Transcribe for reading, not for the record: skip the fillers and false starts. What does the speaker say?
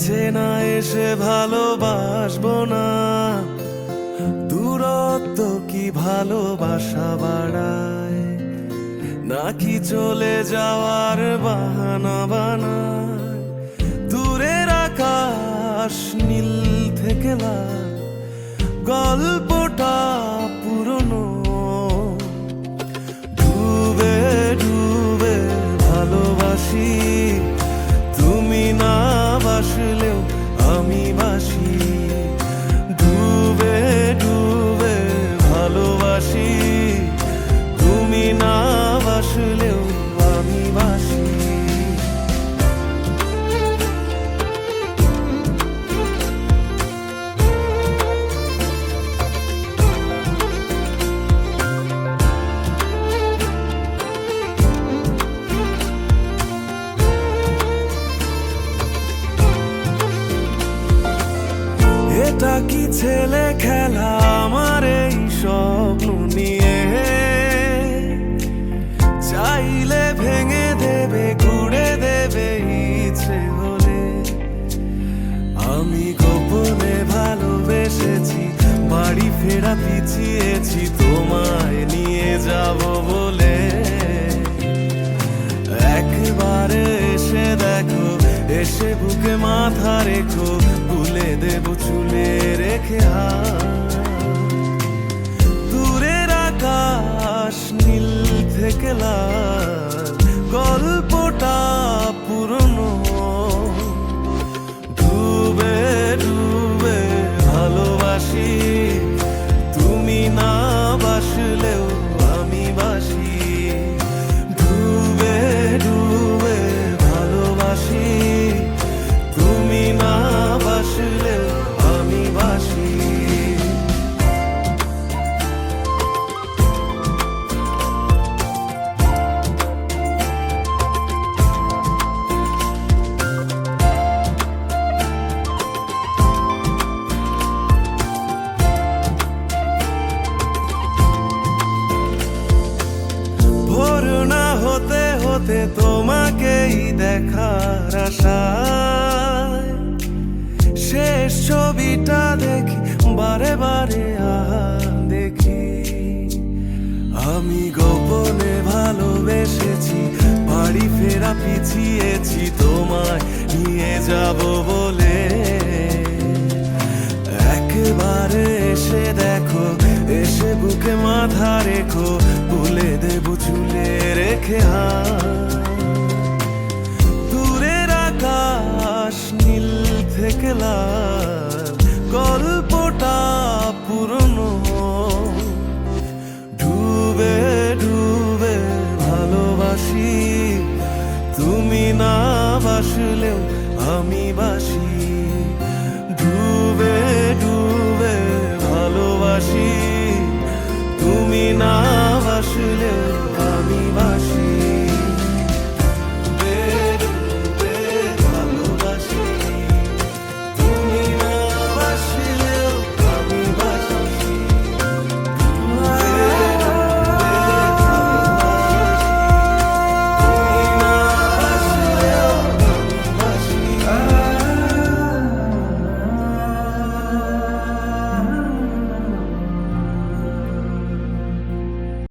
কাছে না এসে ভালোবাসবো না, দূরত্ব কি ভালোবাসা বাড়ায়, নাকি চলে যাওয়ার বাহানা বানায়। দূরের আকাশ নীল থেকে লাল, গল্পটা পুরনো। ডুবে ডুবে ভালোবাসি, তুমি না বাসলেও আমি বাসি। ডুবে ডুবে ভালোবাসি, তুমি না বাসলেও আমি বাসি। এটা কি ছেলে খেলা আমার এই স্বপ্ন নিয়ে, চাইলে ভেঙে দেবে ঘুরে দেবে ইচ্ছে হলে। আমি গোপনে ভালোবেসেছি, বাড়ি ফেরা পিছিয়েছি তোমায় নিয়ে যাব বলে। একবারে এসে দেখো, এসে বুকে মাথা রেখো, ভুলে দেব চুলে রেখে হাত। দূরের আকাশ নীল থেকে লাল, গল্পটা পুরনো। ডুবে ডুবে ভালোবাসি, তুমি না বাসলেও আমি বাসি। ডুবে ডুবে ভালোবাসি, তুমি না বাসলেও আমি বাসি। ভোর না হতে হতে তোমাকেই দেখার আশায়, শেষ ছবিটা দেখি বারে বারে দেখি। আমি গোপনে ভালোবেসেছি, বাড়ি ফেরা পিছিয়েছি তোমায় নিয়ে যাব বলে। একবারে এসে দেখো, এসে বুকে মাথা রেখো, ভুলে দেব চুলে রেখে হাত। দূরের আকাশ নীল থেকে লাল, গল্পটা পুরনো। ডুবে ডুবে ভালোবাসি, তুমি না বাসলেও আমি বাসি। ডুবে ডুবে ভালোবাসি, তুমি না বাসলেও আমি বাসি।